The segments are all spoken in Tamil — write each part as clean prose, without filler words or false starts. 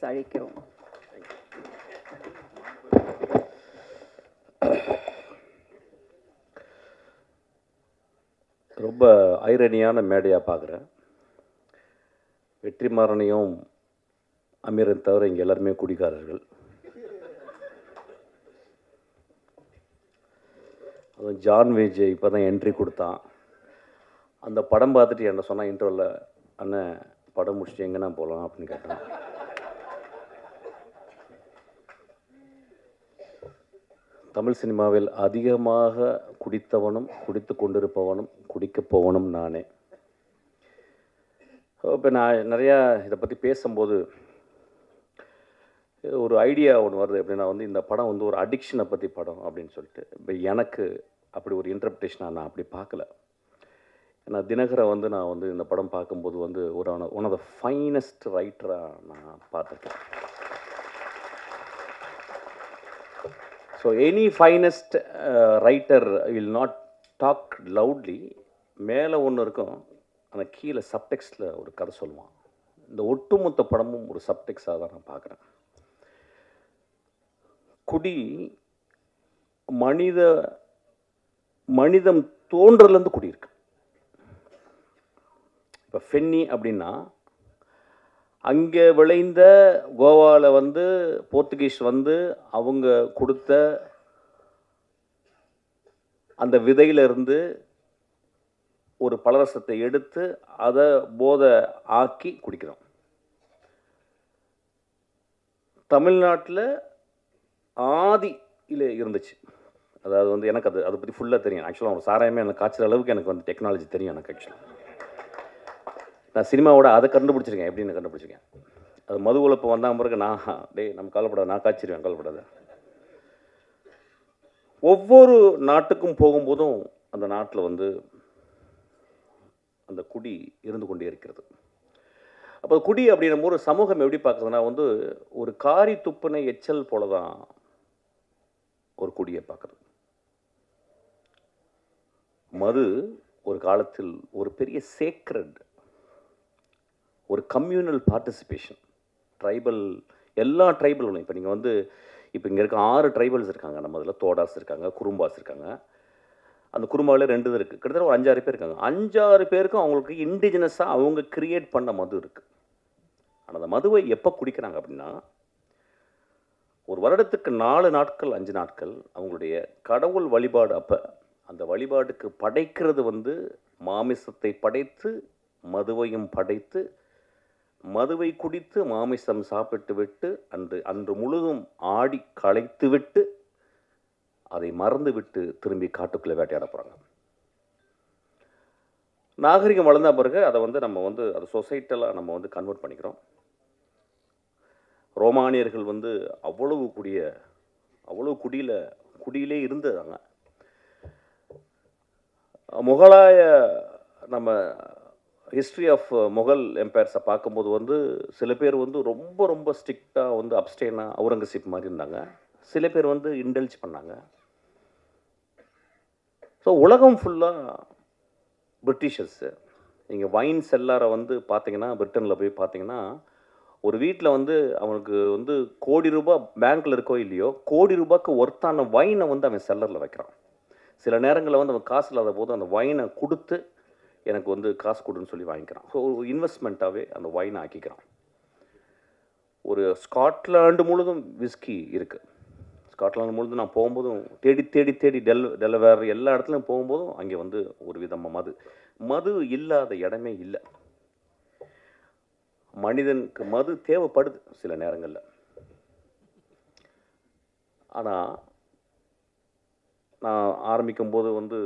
ப்ளீஸ் அழைக்கிறோம். ரொம்ப ஐரணியான மேடையாக பார்க்குறேன். வெற்றிமாறனையும் அமீரன் தவிர இங்கே எல்லாருமே குடிக்காரர்கள். அதுவும் ஜான் விஜய் இப்போ தான் என்ட்ரி கொடுத்தான். அந்த படம் பார்த்துட்டு என்ன சொன்னால் இன்டர்வலில், அண்ணன் படம் முடிச்சுட்டு எங்கன்னா போகலாம் அப்படின்னு கேட்டான். தமிழ் சினிமாவில் அதிகமாக குடித்தவனும் குடித்து கொண்டிருப்பவனும் குடிக்கப் போவனும் நானே. இப்போ நான் நிறையா இதை பற்றி பேசும்போது ஒரு ஐடியா ஒன்று வருது. எப்படின்னா வந்து இந்த படம் வந்து ஒரு அடிக்ஷனை பற்றி படம் அப்படின்னு சொல்லிட்டு. இப்போ எனக்கு அப்படி ஒரு இன்டர்பிரேஷனாக நான் அப்படி பார்க்கல. ஏன்னா தினகரை வந்து நான் வந்து இந்த படம் பார்க்கும்போது வந்து ஒரு ஒன் ஆஃப் த ஃபைனஸ்ட் ரைட்டராக நான் பார்த்துருக்கேன். So any finest writer will not talk loudly. மேலே ஒன்று இருக்கும், ஆனால் கீழே சப்டெக்ஸ்டில் ஒரு கதை சொல்லுவான். இந்த ஒட்டுமொத்த படமும் ஒரு சப்டெக்ஸாக தான் நான் பார்க்குறேன். குடி மனிதம் தோன்றதுலேருந்து குடி இருக்கு. இப்போ ஃபென்னி அப்படின்னா அங்கே விளைந்த கோவாவில் வந்து போர்த்துகீஸ் வந்து அவங்க கொடுத்த அந்த விதையிலிருந்து ஒரு பலரசத்தை எடுத்து அதை போதை ஆக்கி குடிக்கிறோம். தமிழ்நாட்டில் ஆதியில் இருந்துச்சு. அதாவது வந்து எனக்கு அதை பற்றி ஃபுல்லாக தெரியும். ஆக்சுவலாக ஒரு சாராயமே எனக்கு காய்ச்சல் அளவுக்கு எனக்கு வந்து டெக்னாலஜி தெரியும். எனக்கு ஆக்சுவலாக நான் சினிமாவோட அதை கண்டுபிடிச்சிருக்கேன். எப்படின்னு கண்டுபிடிச்சிருக்கேன். அது மது உழப்பு வந்தால் பிறகு நம்ம கவலைப்படாது, நான் காய்ச்சிருவேன், கவலைப்படாது. ஒவ்வொரு நாட்டுக்கும் போகும்போதும் அந்த நாட்டில் வந்து அந்த குடி இருந்து கொண்டே இருக்கிறது. அப்போ குடி அப்படின்னும் போது சமூகம் எப்படி பார்க்குறதுனா வந்து ஒரு காரி துப்புனை எச்சல் போல தான் ஒரு குடியை பார்க்குறது. மது ஒரு காலத்தில் ஒரு பெரிய சேக்ரட், ஒரு கம்யூனல் பார்ட்டிசிபேஷன். ட்ரைபல், எல்லா ட்ரைபலும் இப்போ நீங்கள் வந்து இப்போ இங்கே இருக்க 6 ட்ரைபல்ஸ் இருக்காங்க. நம்ம அதில் தோடாஸ் இருக்காங்க, குறும்பாஸ் இருக்காங்க. அந்த குறும்பாவில் 2 இருக்குது. கிட்டத்தட்ட ஒரு 5-6 பேர் இருக்காங்க. 5-6 பேருக்கும் அவங்களுக்கு இண்டிஜினஸாக அவங்க கிரியேட் பண்ண மது இருக்குது. ஆனால் அந்த மதுவை எப்போ குடிக்கிறாங்க அப்படின்னா, ஒரு வருடத்துக்கு 4 நாட்கள் 5 நாட்கள் அவங்களுடைய கடவுள் வழிபாடு. அப்போ அந்த வழிபாடுக்கு படைக்கிறது வந்து மாமிசத்தை படைத்து மதுவையும் படைத்து மதுவை குடித்து மாமிசம் சாப்பிட்டு விட்டு அன்று முழுதும் ஆடி களைத்து விட்டு அதை மறந்து விட்டு திரும்பி காட்டுக்குள்ளே வேட்டையாட போகிறாங்க. நாகரிகம் வளர்ந்த பிறகு அதை வந்து நம்ம வந்து அதை சொசைட்டலாக நம்ம வந்து கன்வெர்ட் பண்ணிக்கிறோம். ரோமானியர்கள் வந்து அவ்வளவு குடியிலே இருந்ததாங்க. முகலாய நம்ம ஹிஸ்ட்ரி ஆஃப் முகல் எம்பையர்ஸை பார்க்கும்போது வந்து சில பேர் வந்து ரொம்ப ரொம்ப ஸ்ட்ரிக்டாக வந்து அப்ஸ்டேனாக அவுரங்கசீப் மாதிரி இருந்தாங்க. சில பேர் வந்து இன்டெல்ஜ் பண்ணாங்க. ஸோ உலகம் ஃபுல்லாக பிரிட்டிஷர்ஸு. நீங்கள் வைன் செல்லாரை வந்து பார்த்தீங்கன்னா, பிரிட்டனில் போய் பார்த்தீங்கன்னா, ஒரு வீட்டில் வந்து அவனுக்கு வந்து கோடி ரூபாய் பேங்க்கில் இருக்கோ இல்லையோ, கோடி ரூபாய்க்கு ஒர்த்தான வைனை வந்து அவன் செல்லரில் வைக்கிறான். சில நேரங்களில் வந்து அவன் காசு இல்லாத போது அந்த வைனை கொடுத்து எனக்கு வந்து காசு கொடுன்னு சொல்லி வாங்கிக்கிறான். ஸோ ஒரு இன்வெஸ்ட்மெண்ட்டாகவே அந்த வைனை ஆக்கிக்கிறான். ஒரு ஸ்காட்லாண்டு முழுதும் விஸ்கி இருக்குது. ஸ்காட்லாண்டு முழுதும் நான் போகும்போதும் தேடி தேடி தேடி டெலவேர் எல்லா இடத்துலையும் போகும்போதும் அங்கே வந்து ஒரு விதமாக மது இல்லாத இடமே இல்லை. மனிதனுக்கு மது தேவைப்படுது சில நேரங்களில். ஆனால் நான் ஆரம்பிக்கும்போது வந்து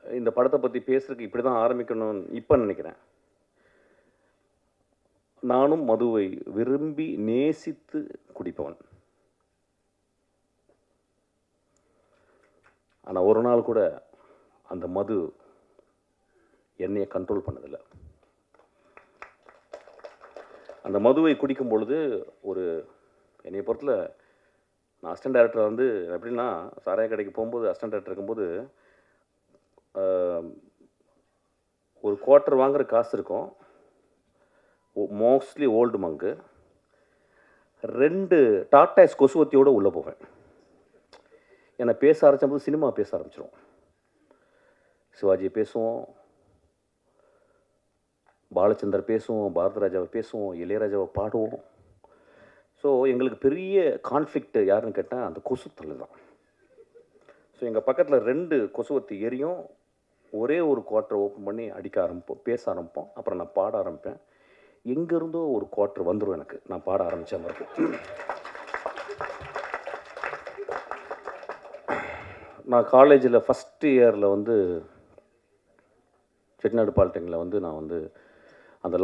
இந்த படத்தை பற்றி பேசுறதுக்கு இப்படி தான் ஆரம்பிக்கணும்னு இப்போ நினைக்கிறேன். நானும் மதுவை விரும்பி நேசித்து குடிப்பவன். ஆனால் ஒரு நாள் கூட அந்த மது என்னையை கண்ட்ரோல் பண்ணதில்லை. அந்த மதுவை குடிக்கும் பொழுது என்னைய பொறுத்தல நான் அசிஸ்டன்ட் டைரக்டர் வந்து எப்படின்னா, சாராய கடைக்கு போகும்போது அசிஸ்டன்ட் டைரக்டர் இருக்கும்போது ஒரு குவார்ட்டர் வாங்குற காசு இருக்கும். மோஸ்ட்லி ஓல்டு மங்கு. 2 டாட்டாஸ் கொசுவத்தியோடு உள்ளே போவேன். ஏன்னா பேச ஆரம்பிச்சபோது சினிமா பேச ஆரம்பிச்சிடும். சிவாஜி பேசுவோம், பாலச்சந்தர் பேசுவோம், பாரதிராஜாவை பேசுவோம், இளையராஜாவை பாடுவோம். ஸோ எங்களுக்கு பெரிய கான்ஃப்ளிக்ட் யாருன்னு கேட்டால் அந்த கொசுத்தல் தான். ஸோ எங்கள் பக்கத்தில் 2 கொசுவத்தி எரியும். ஒரே ஒரு குவார்ட்டர் ஓப்பன் பண்ணி அடிக்க ஆரம்பிப்போம், பேச ஆரம்பிப்போம். அப்புறம் நான் பாட ஆரம்பிப்பேன். எங்கேருந்தோ ஒரு குவார்ட்டர் வந்துடும் எனக்கு, நான் பாட ஆரம்பித்த மாதிரி. நான் காலேஜில் ஃபஸ்ட் இயரில் வந்து செட்டிநாடு பாலிடெக்னிக்கில் வந்து நான் வந்து அந்த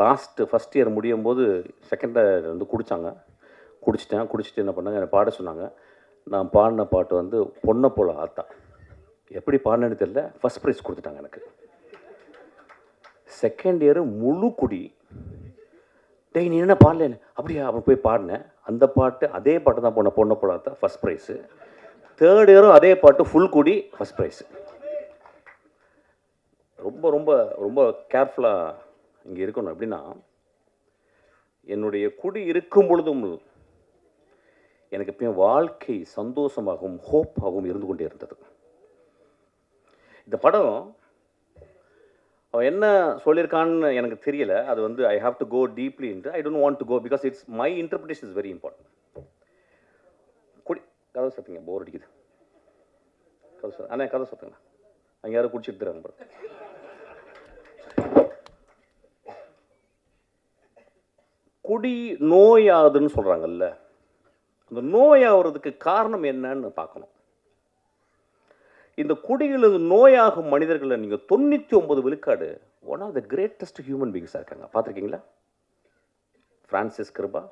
ஃபஸ்ட் இயர் முடியும் போது செகண்ட் இயர் வந்து குடிச்சிட்டு என்ன பண்ணாங்க, என்னை பாட சொன்னாங்க. நான் பாடின பாட்டு வந்து பொண்ணை போல ஆத்தா. எப்படி பாடினேன்னு தெரியல, ஃபஸ்ட் ப்ரைஸ் கொடுத்துட்டாங்க எனக்கு. செகண்ட் இயரு முழு குடி. டேய் நீ என்ன பாடல, அப்படியா? அவன் போய் பாடினேன். அந்த பாட்டு அதே பாட்டு தான் பொண்ணை போல ஆத்தா, ஃபஸ்ட் ப்ரைஸு. தேர்ட் இயரும் அதே பாட்டு ஃபுல் குடி, ஃபஸ்ட் ப்ரைஸு. ரொம்ப ரொம்ப ரொம்ப கேர்ஃபுல்லாக இங்கே இருக்கணும். எப்படின்னா, என்னுடைய குடி இருக்கும் பொழுதும் எனக்கு எப்பயும் வாழ்க்கை சந்தோஷமாகவும் ஹோப்பாகவும் இருந்து கொண்டே இருந்தது. இந்த படம் அவன் என்ன சொல்லியிருக்கான்னு எனக்கு தெரியல. அது வந்து I have to go deeply into. I don't want to go because it's my interpretation is very important. கதை சொல்லுங்க, போர் அடிக்குது. கதை சொல்லுங்க அண்ணா, கதை சொல்லுங்க. அங்கே யாரும் குடிச்சிட்டு தராங்க பாருங்க. குடி நோயாகுதுன்னு சொல்கிறாங்கல்ல, அந்த நோயாகிறதுக்கு காரணம் என்னன்னு பார்க்கணும். இந்த குடிகள் நோயாகும் மனிதர்களை நீங்கள் 99 விழுக்காடு one of the greatest human பீயிங்ஸாக இருக்காங்க. பார்த்துருக்கீங்களா? ஃப்ரான்சிஸ் கிருபா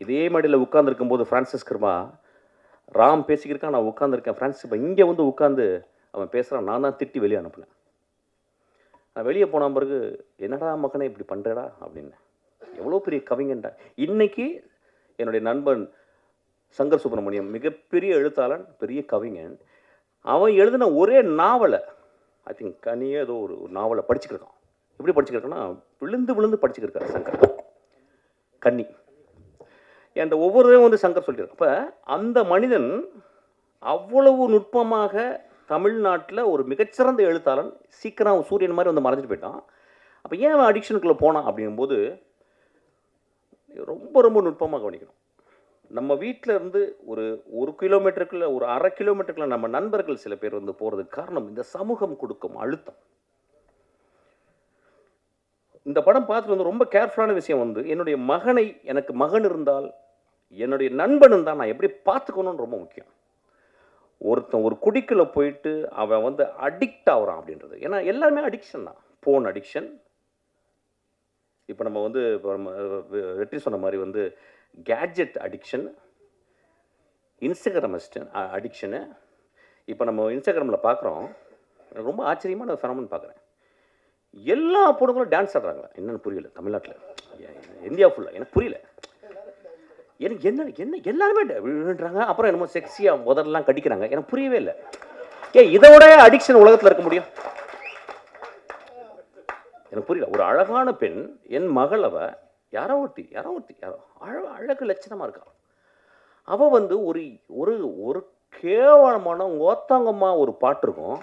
இதே மாதிரியில் உட்காந்துருக்கும் போது ஃப்ரான்சிஸ் கிருபா ராம் பேசிக்கிருக்கான், நான் உட்காந்துருக்கேன். ஃப்ரான்சிஸ் கிருபா இங்கே வந்து உட்காந்து அவன் பேசுகிறான். நான் தான் திட்டி வெளியே அனுப்புனேன். நான் வெளியே போன பிறகு என்னடா மகனே இப்படி பண்ணுறடா அப்படின்னு. எவ்வளோ பெரிய கவிஞன்டா. இன்னைக்கு என்னுடைய நண்பன் சங்கர் சுப்பிரமணியம் மிகப்பெரிய எழுத்தாளன், பெரிய கவிஞன். அவன் எழுதின ஒரே நாவலை, ஐ திங்க் கனியே ஏதோ ஒரு நாவலை படிச்சுக்கிருக்கான். எப்படி படிச்சுக்கிருக்கான்னா, விழுந்து படிச்சுக்கிருக்காரு சங்கர். கன்னி என்ற ஒவ்வொருவரையும் வந்து சங்கர் சொல்லியிருக்கான். அப்போ அந்த மனிதன் அவ்வளவு நுட்பமாக தமிழ்நாட்டில் ஒரு மிகச்சிறந்த எழுத்தாளன், சீக்கிரம் சூரியன் மாதிரி வந்து மறைஞ்சிட்டு போயிட்டான். அப்போ ஏன் அவன் அடிக்ஷனுக்குள்ளே போனான் அப்படிங்கும்போது ரொம்ப ரொம்ப நுட்பமாக கவனிக்கணும். நம்ம வீட்டில் இருந்து ஒரு கிலோமீட்டருக்குள்ள, ஒரு 1/2 கிலோமீட்டருக்குள்ள நம்ம நண்பர்கள் சில பேர் வந்து போகிறதுக்கு காரணம் இந்த சமூகம் கொடுக்கும் அழுத்தம். இந்த படம் பார்த்துட்டு வந்து ரொம்ப கேர்ஃபுல்லான விஷயம் வந்து, என்னுடைய மகனை, எனக்கு மகன் இருந்தால் என்னுடைய நண்பன் இருந்தால் நான் எப்படி பார்த்துக்கணும்னு ரொம்ப முக்கியம். ஒருத்தன் ஒரு குடிக்குள்ள போயிட்டு அவன் வந்து அடிக்ட் ஆகுறான் அப்படின்றது. ஏன்னா எல்லாருமே அடிக்ஷன் தான். ஃபோன் அடிக்ஷன், இப்போ நம்ம வந்து வெற்றி சொன்ன மாதிரி வந்து கேட்ஜெட் அடிக்ஷன், இன்ஸ்டாகிராம் அடிக்ஷனு. இப்போ நம்ம இன்ஸ்டாகிராமில் பார்க்குறோம், ரொம்ப ஆச்சரியமான ஃபெனோமெனன் பார்க்குறேன். எல்லா பொண்ணுங்களும் டான்ஸ் ஆடுறாங்க. என்னென்னு புரியல தமிழ்நாட்டில், இந்தியா ஃபுல்லாக எனக்கு புரியல. எனக்கு என்ன எல்லாருமே விழுன்றாங்க. அப்புறம் என்னமோ செக்ஸியாக முதல்லாம் கடிக்கிறாங்க. எனக்கு புரியவே இல்லை. இதோட அடிக்ஷன் உலகத்தில் இருக்க முடியும்? எனக்கு புரியல. ஒரு அழகான பெண், என் மகள், யாரோ ஒருத்தி அழகு லட்சணமாக இருக்கா. அவள் வந்து ஒரு கேவலமான ஓத்தாங்கம்மா ஒரு பாட்டு இருக்கும்.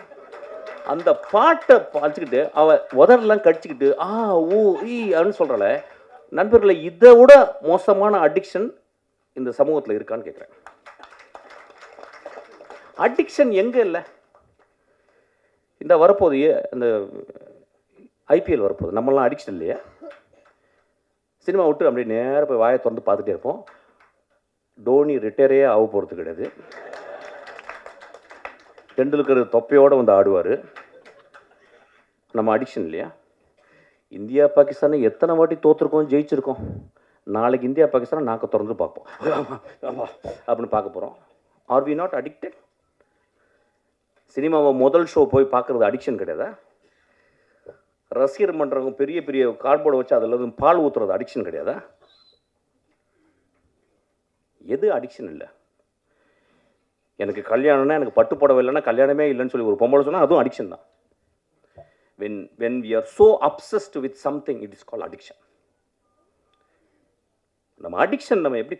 அந்த பாட்டை பார்த்துக்கிட்டு அவள் உதரெல்லாம் கடிச்சிக்கிட்டு ஊ ஈ அப்படின்னு சொல்கிறாள். நண்பர்களை, இதை விட மோசமான அடிக்ஷன் இந்த சமூகத்தில் இருக்கான்னு கேட்குறேன். அடிக்ஷன் எங்கே இல்லை? இந்த வரப்போது இந்த ஐபிஎல் வரப்போகுது, நம்மளாம் அடிக்ஷன் இல்லையா? சினிமா விட்டு அப்படியே நேராக போய் வாயை திறந்து பார்த்துட்டே இருப்போம். டோனி ரிட்டையரே ஆக போகிறது கிடையாது. டெண்டுல்கர் தொப்பையோடு வந்து ஆடுவார். நம்ம அடிக்ஷன் இல்லையா? இந்தியா பாகிஸ்தானை எத்தனை வாட்டி தோற்றுருக்கோம், ஜெயிச்சிருக்கோம். நாளைக்கு இந்தியா பாகிஸ்தானை நாக்க திறந்து பார்ப்போம் அப்படின்னு பார்க்க போகிறோம். Are we not addicted? சினிமாவை முதல் ஷோ போய் பார்க்குறது அடிக்ஷன் கிடையாதா? ரசிகர் மன்றவங்க பெரிய பெரிய கார்ட்போர்டை வச்சு அதில் பால் ஊற்றுறது அடிக்ஷன் கிடையாதா? எது அடிக்ஷன் இல்லை? எனக்கு கல்யாணம்னா, எனக்கு பட்டு புடவை இல்லைன்னா கல்யாணமே இல்லைன்னு சொல்லி ஒரு பொம்பளை சொன்னால் அதுவும் அடிக்ஷன் தான். when we are so obsessed with something, it is called addiction. நம்ம அடிக்ஷன் நம்ம எப்படி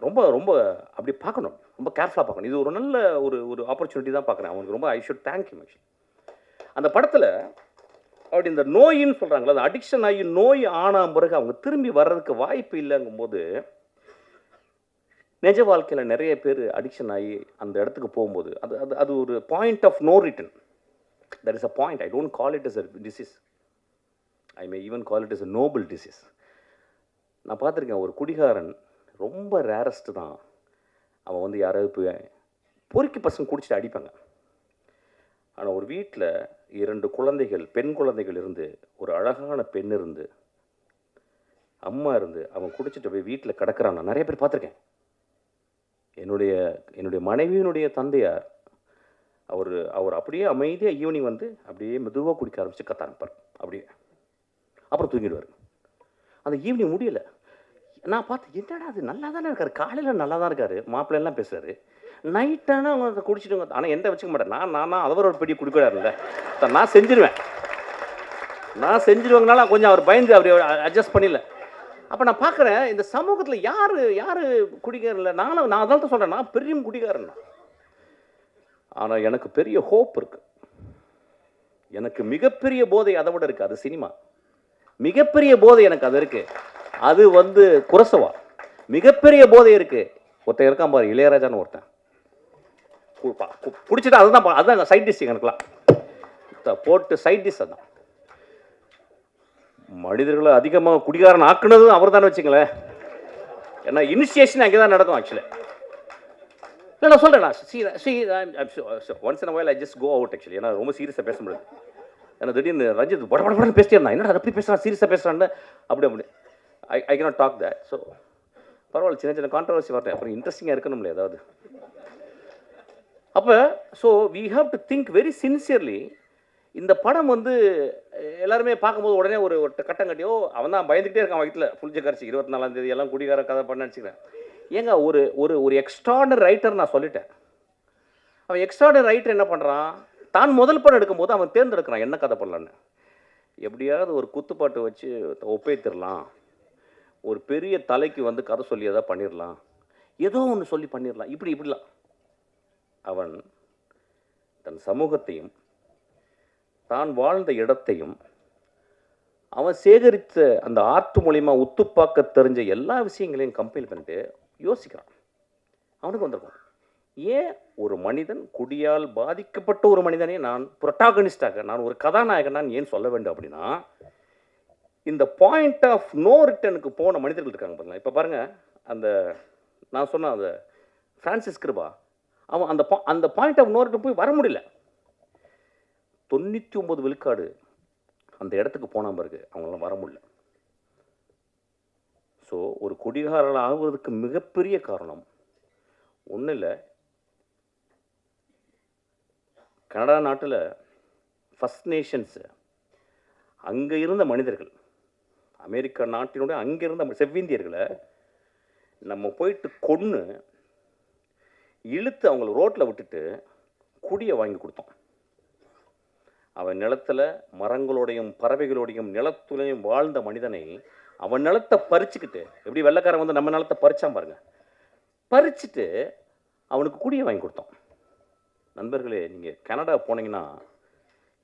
ரொம்ப ரொம்ப அப்படி பார்க்கணும், ரொம்ப கேர்ஃபுல்லாக பார்க்கணும். இது ஒரு நல்ல ஒரு ஒரு ஆப்பர்ச்சுனிட்டி தான் பார்க்குறேன். அவனுக்கு ரொம்ப I should thank you actually. அந்த படத்தில் அப்படி இந்த நோயின்னு சொல்கிறாங்களா, அந்த அடிக்ஷன் ஆகி நோய் ஆன பிறகு அவங்க திரும்பி வர்றதுக்கு வாய்ப்பு இல்லைங்கும்போது, நிஜ வாழ்க்கையில் நிறைய பேர் அடிக்ஷன் ஆகி அந்த இடத்துக்கு போகும்போது அது அது அது ஒரு point of no return. That is a point. I don't call it is a disease. I may even call it is a noble disease. நான் பார்த்துருக்கேன், ஒரு குடிகாரன் ரொம்ப ரேரஸ்ட்டு தான். அவன் வந்து யாராவது போய் பொறுக்கி பசங்க குடிச்சிட்டு அடிப்பாங்க. ஆனால் ஒரு வீட்டில் 2 குழந்தைகள், பெண் குழந்தைகள் இருந்து, ஒரு அழகான பெண் இருந்து, அம்மா இருந்து, அவன் குடிச்சிட்டு போய் வீட்டில் கிடக்கிறான். நான் நிறைய பேர் பார்த்துருக்கேன். என்னுடைய மனைவியினுடைய தந்தையார் அவர் அப்படியே அமைதியாக ஈவினிங் வந்து அப்படியே மெதுவாக குடிக்க ஆரம்பித்து கத்த ஆரம்பிப்பார். அப்படியே அப்புறம் தூங்கிடுவார். அந்த ஈவினிங் முடியலை. நான் பார்த்து, என்னடா அது நல்லா தானே இருக்கார், காலையில் நல்லா தான் இருக்கார், மாப்பிள்ளைலாம் பேசுகிறாரு, நைட்டானா அவங்க குடிச்சிட்டு. ஆனால் எந்த வச்சுக்க மாட்டேன். நான் அவர் ஒரு பெரிய குடிக்கிறாருல்ல, நான் செஞ்சிருவாங்கனால கொஞ்சம் அவர் பயந்து அவர் அட்ஜஸ்ட் பண்ணிடல. அப்போ நான் பார்க்குறேன், இந்த சமூகத்தில் யார் குடிக்காரில்ல. நான் அதான் தான் சொல்கிறேன், நான் பெரிய குடிக்காரன். ஆனால் எனக்கு பெரிய ஹோப் இருக்குது. எனக்கு மிகப்பெரிய போதை அதை விட இருக்குது. அது சினிமா. மிகப்பெரிய போதை எனக்கு அது இருக்குது. அது வந்து குரசவா. மிகப்பெரிய போதை இருக்குது. ஒருத்தன் இருக்கான் பாரு, இளையராஜான்னு ஒருத்தன். குடிச்சிட்டு அதுதான் சைட் டிஷ். எனக்குலாம் போட்டு சைட் டிஷ் அதான். மனிதர்களை அதிகமாக குடிகாரன் ஆக்குனதும் அவர் தானே வச்சுங்களேன். ஏன்னா இனிஷியேஷன் அங்கே தான் நடக்கும் ஆக்சுவலி. இல்லை நான் சொல்கிறேன், once in while I just go out actually. ஏன்னா ரொம்ப சீரியஸாக பேச முடியாது. ஏன்னா திடீர்னு ரஞ்சித் படப்படன்னு பேசிட்டே இருந்தான். என்னடா அப்படி பேசுகிறான், சீரியஸாக பேசுகிறான்னு அப்படி I cannot talk that. So பரவாயில்ல, சின்ன கான்ட்ரவர்சி வரேன், அப்புறம் இன்ட்ரெஸ்டிங்காக இருக்கணும்ல ஏதாவது. அப்போ so we have to think very sincerely. இந்த படம் வந்து எல்லாருமே பார்க்கும்போது உடனே ஒரு கட்டம் கட்டியோ அவன் தான் பயந்துகிட்டே இருக்கான் வயிற்றில் புளிச்ச கரைச்சி 24ஆம் தேதி எல்லாம் குடிகார கதை பண்ண நினச்சிக்கிறேன். ஏங்க ஒரு எக்ஸ்ட்ராடனரி ரைட்டர் நான் சொல்லிட்டேன். அவன் எக்ஸ்ட்ராடனரி ரைட்டர் என்ன பண்ணுறான், தான் முதல் படம் எடுக்கும்போது அவன் தேர்ந்தெடுக்கிறான் என்ன கதை பண்ணலான்னு. எப்படியாவது ஒரு குத்துப்பாட்டு வச்சு ஒப்பேத்திடலாம், ஒரு பெரிய தலைக்கு வந்து கதை சொல்லி எதாவது பண்ணிடலாம், ஏதோ ஒன்று சொல்லி பண்ணிடலாம், இப்படிலாம். அவன் தன் சமூகத்தையும் தான் வாழ்ந்த இடத்தையும் அவன் சேகரித்த அந்த ஆர்ட் மூலிமா உத்துப்பாக்க தெரிஞ்ச எல்லா விஷயங்களையும் கம்பைல் பண்ணிட்டு யோசிக்கிறான். அவனுக்கு வந்திருக்கும், ஏன் ஒரு மனிதன் குடியால் பாதிக்கப்பட்ட ஒரு மனிதனே நான் புரோட்டாகனிஸ்டாக, நான் ஒரு கதாநாயகன் நான் ஏன் சொல்ல வேண்டும் அப்படின்னா, இந்த பாயிண்ட் ஆஃப் நோ ரிட்டனுக்கு போன மனிதர்கள் இருக்காங்க பாருங்க. இப்போ பாருங்கள், அந்த நான் சொன்ன அந்த ஃப்ரான்சிஸ் கிருபா, அவன் அந்த பாயிண்ட் ஆஃப் நோ ரிட்டன் போய் வர முடியல. 99 விழுக்காடு அந்த இடத்துக்கு போன பிறகு அவங்களாம் வர முடியல. ஸோ ஒரு குடிகாரர்கள் ஆகுவதற்கு மிகப்பெரிய காரணம் ஒன்றும் இல்லை, கனடா நாட்டில் ஃபர்ஸ்ட் நேஷன்ஸு அங்கே இருந்த மனிதர்கள், அமெரிக்கா நாட்டினுடைய அங்கே இருந்த செவ்விந்தியர்களை நம்ம போயிட்டு கொன்று இழுத்து அவங்கள ரோட்டில் விட்டுட்டு குடியை வாங்கி கொடுத்தோம். அவன் நிலத்தில் மரங்களோடையும் பறவைகளோடையும் நிலத்துலையும் வாழ்ந்த மனிதனை அவன் நிலத்தை பறிச்சுக்கிட்டு, எப்படி வெள்ளைக்காரன் வந்து நம்ம நிலத்தை பறிச்சான் பாருங்க, பறிச்சுட்டு அவனுக்கு குடியை வாங்கி கொடுத்தோம். நண்பர்களே, நீங்கள் கனடா போனீங்கன்னா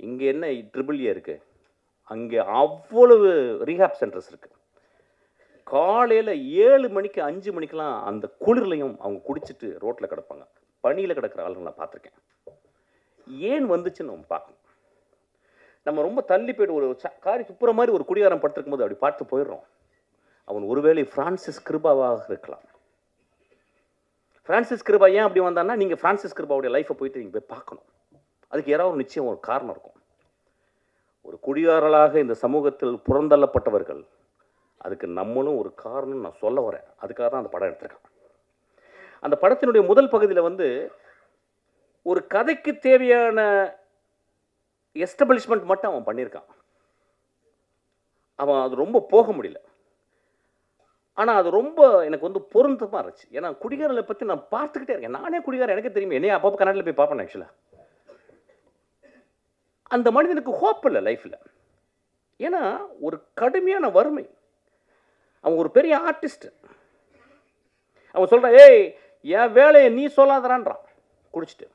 இங்கே என்ன ட்ரிபிள்ஏ இருக்குது, அங்கே அவ்வளவு ரீஹாப் சென்டர்ஸ் இருக்குது. காலையில் 7 மணிக்கு 5 மணிக்கெலாம் அந்த குளிர்லையும் அவங்க குடிச்சிட்டு ரோட்டில் கிடப்பாங்க. பனியில் கிடக்கிற ஆளுங்க நான் பார்த்துருக்கேன். ஏன் வந்துச்சுன்னு நம்ம பார்க்கணும். நம்ம ரொம்ப தள்ளி போய்ட்டு ஒரு காரி துப்புற மாதிரி ஒரு குடிகாரம் படுத்திருக்கும் போது அப்படி பார்த்து போயிடுறோம். அவன் ஒருவேளை ஃப்ரான்சிஸ் கிருபாவாக இருக்கலாம். ஃப்ரான்சிஸ் கிருபா ஏன் அப்படி வந்தான்னா, நீங்கள் ஃப்ரான்சிஸ் கிருபாவுடைய லைஃப்பை போயிட்டு நீங்கள் போய் பார்க்கணும். அதுக்கு யாராவது ஒரு நிச்சயம் ஒரு காரணம் இருக்கும். ஒரு குடிகாரர்களாக இந்த சமூகத்தில் புறந்தள்ளப்பட்டவர்கள், அதுக்கு நம்மளும் ஒரு காரணம் நான் சொல்ல வரேன். அதுக்காக தான் அந்த படம் எடுத்திருக்கேன். அந்த படத்தினுடைய முதல் பகுதியில் வந்து ஒரு கதைக்கு தேவையான எஸ்டபிளிஷ்மெண்ட் மட்டும் அவன் பண்ணியிருக்கான். அவன் அது ரொம்ப போக முடியல. ஆனால் அது ரொம்ப எனக்கு வந்து பொருந்தமாக இருந்துச்சு. ஏன்னா குடிகாரர்களை பற்றி நான் பார்த்துக்கிட்டே இருக்கேன். நானே குடிகாரன், எனக்கு தெரியும். என்னையே அப்பப்போ கன்னடில் போய் பார்ப்பேன். ஆக்சுவலாக அந்த மனிதனுக்கு ஹோப் இல்லை லைஃப்பில். ஏன்னா ஒரு கடுமையான வறுமை. அவன் ஒரு பெரிய ஆர்டிஸ்ட், அவன் சொல்கிறான், ஏய் என் வேலையை நீ சொல்லாதறான்றான் குடிச்சிட்டு.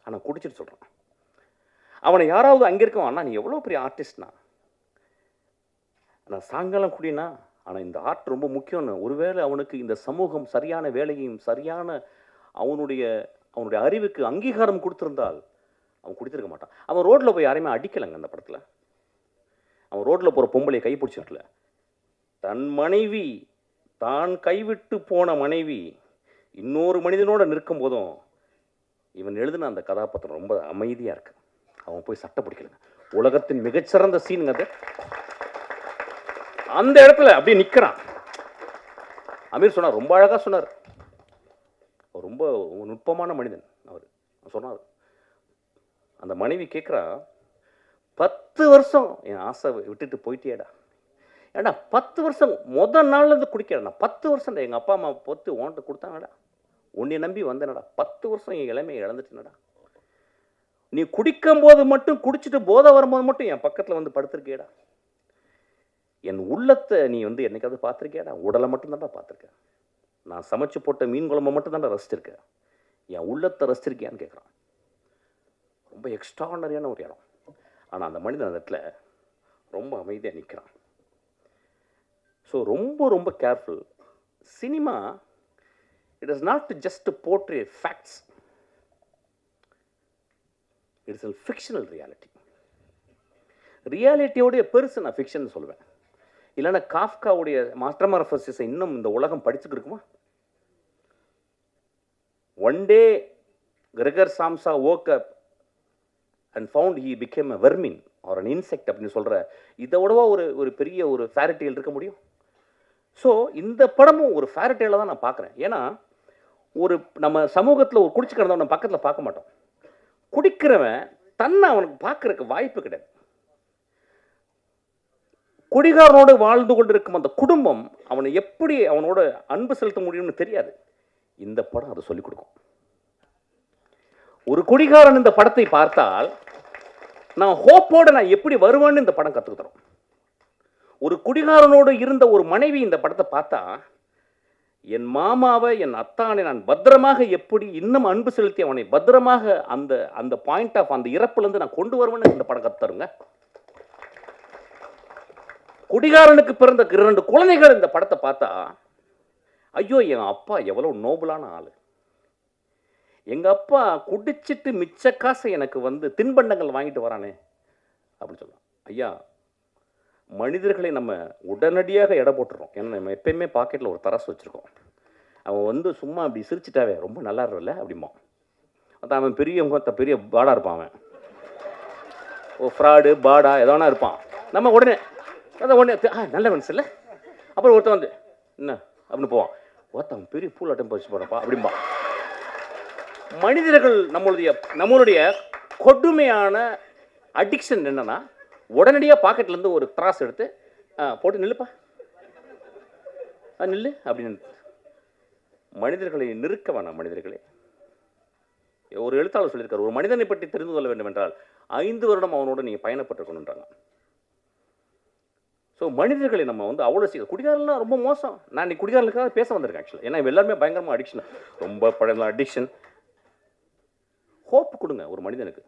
ஆனால் குடிச்சிட்டு சொல்கிறான். அவனை யாராவது அங்கே இருக்கவன், அண்ணா நீ எவ்வளோ பெரிய ஆர்டிஸ்ட்னா, நான் சாயங்காலம் குடினா, ஆனால் இந்த ஆர்ட் ரொம்ப முக்கியம்னு, ஒருவேளை அவனுக்கு இந்த சமூகம் சரியான வேலையும் சரியான அவனுடைய அறிவுக்கு அங்கீகாரம் கொடுத்துருந்தால் அவன் குடித்திருக்க மாட்டான். அவன் ரோட்டில் போய் யாரையுமே அடிக்கலைங்க அந்த படத்தில். அவன் ரோட்டில் போகிற பொம்பளையை கைப்பிடிச்சிடல. தன் மனைவி, தான் கைவிட்டு போன மனைவி இன்னொரு மனிதனோட நிற்கும் போதும் இவன் எழுதின அந்த கதாபாத்திரம் ரொம்ப அமைதியாக இருக்கு. அவன் போய் சட்டை பிடிக்கலங்க. உலகத்தின் மிகச்சிறந்த சீனுங்க அது. அந்த இடத்துல அப்படியே நிற்கிறான். அமீர் சொன்னார், ரொம்ப அழகாக சொன்னார். ரொம்ப நுட்பமான மனிதன் அவர் சொன்னார். அந்த மனைவி கேட்குறா, 10 வருஷம் என் ஆசை விட்டுட்டு போயிட்டியேடா. ஏடா 10 வருஷம் முதல் நாள்லேருந்து குடிக்கிறேன். 10 வருஷம் எங்கள் அப்பா அம்மா பொத்து ஓன்ட்டு கொடுத்தாங்கடா, உன்னை நம்பி வந்தேனடா. 10 வருஷம் என் இளமையை இழந்துட்டேனடா. நீ குடிக்கும் போது மட்டும், குடிச்சிட்டு போதை வரும்போது மட்டும் என் பக்கத்தில் வந்து படுத்திருக்கேடா. என் உள்ளத்தை நீ வந்து என்னைக்காவது பார்த்துருக்கியாடா? உடலை மட்டும்தான்டா பார்த்துருக்கேன். நான் சமைச்சு போட்ட மீன் குழம்பை மட்டும்தான்டா ரசிச்சிருக்கேன். என் உள்ளத்தை ரசிச்சிருக்கியான்னு கேட்குறான். ரொம்ப எக்ஸ்ட்ராடனரியான ஒரு இடம். ஆனால் அந்த மனிதன் அந்த இடத்துல ரொம்ப அமைதியாக நிற்கிறான். ஸோ ரொம்ப ரொம்ப careful. Cinema it is not just portray facts, it's a fictional reality. ரியாலிட்டியோடைய பெருசு நான் ஃபிக்ஷன் சொல்லுவேன். இல்லைன்னா காஃப்காவுடைய மாஸ்டர்மார்ஃபசிஸை இன்னும் இந்த உலகம் படிச்சுட்டு இருக்குமா? One day Gregor Samsa woke up and found he became a vermin or an insect அப்படின்னு சொல்கிற இதை விடவா ஒரு பெரிய ஒரு ஃபேரிடேல் இருக்க முடியும்? ஸோ இந்த படமும் ஒரு ஃபேரிடேலை தான் நான் பார்க்குறேன். ஏன்னா நம்ம சமூகத்தில் ஒரு குடிச்சு கிடந்தவன் நம்ம பக்கத்தில் பார்க்க மாட்டோம். குடிக்கிறவன் தன்னை அவனுக்கு பார்க்கறதுக்கு வாய்ப்பு கிடையாது. குடிகாரனோடு வாழ்ந்து கொண்டிருக்கும் அந்த குடும்பம் அவனை எப்படி அவனோட அன்பு செலுத்த முடியும்னு தெரியாது. இந்த படம் அதை சொல்லிக் கொடுக்கும். ஒரு குடிகாரன் இந்த படத்தை பார்த்தால் நான் ஹோப்போட நான் எப்படி வருவேன்னு இந்த படம் கற்றுக்கு தரும். ஒரு குடிகாரனோடு இருந்த ஒரு மனைவி இந்த படத்தை பார்த்தா, என் மாமாவை, என் அத்தானை நான் பத்திரமாக எப்படி இன்னும் அன்பு செலுத்தி அவனை பத்திரமாக அந்த பாயிண்ட் ஆஃப் அந்த இறப்புலேருந்து நான் கொண்டு வருவேன்னு இந்த படம் கற்றுத்தருங்க. குடிகாரனுக்கு பிறந்த 2 குழந்தைகள் இந்த படத்தை பார்த்தா, ஐயோ என் அப்பா எவ்வளோ நோபலான ஆள், எங்கள் அப்பா குடிச்சிட்டு மிச்ச காசை எனக்கு வந்து தின்பண்டங்கள் வாங்கிட்டு வரானே அப்படின்னு சொல்லலாம். ஐயா, மனிதர்களை நம்ம உடனடியாக எடை போட்டுறோம். ஏன்னா நம்ம எப்பயுமே பாக்கெட்டில் ஒரு தராசு வச்சுருக்கோம். அவன் வந்து சும்மா அப்படி சிரிச்சிட்டாவே ரொம்ப நல்லா இருக்கல அப்படிம்பான். அதான் அவன் பெரிய பாடா இருப்பான். அவன் ஃப்ராடு பாடா எதோனா இருப்பான். நம்ம உடனே நல்ல மனசு இல்லை. அப்புறம் ஒருத்தன் வந்து என்ன அப்படின்னு போவான். ஒருத்தன் பெரிய பூலாட்டம் பறிச்சு போகிறப்பா அப்படிம்பான். மனிதர்கள் நம்மளுடைய கொடுமையான அடிக்ஷன் என்னன்னா, உடனடியாக பாக்கெட்லேருந்து ஒரு திராஸ் எடுத்து போட்டு நில்லுப்பா நில்லு அப்படின்னு. மனிதர்களை நிறுக்க வேணாம். மனிதர்களே, ஒரு எழுத்தாளர் சொல்லியிருக்காரு, ஒரு மனிதனை பற்றி தெரிந்து கொள்ள வேண்டும் என்றால் 5 வருடம் அவனோட நீங்கள் பயணப்பட்டிருக்கணுன்றாங்க. ஸோ மனிதர்களை நம்ம வந்து அவ்வளோ சீக்கிரம், குடிகாரலாம் ரொம்ப மோசம். நான் இன்னைக்கு குடிகாரர்களுக்காக பேச வந்திருக்கேன் ஆக்சுவலாக. ஏன்னா எல்லாருமே பயங்கரமாக அடிக்ஷன், ரொம்ப பழைய அடிக்ஷன். ஹோப் கொடுங்க ஒரு மனிதனுக்கு.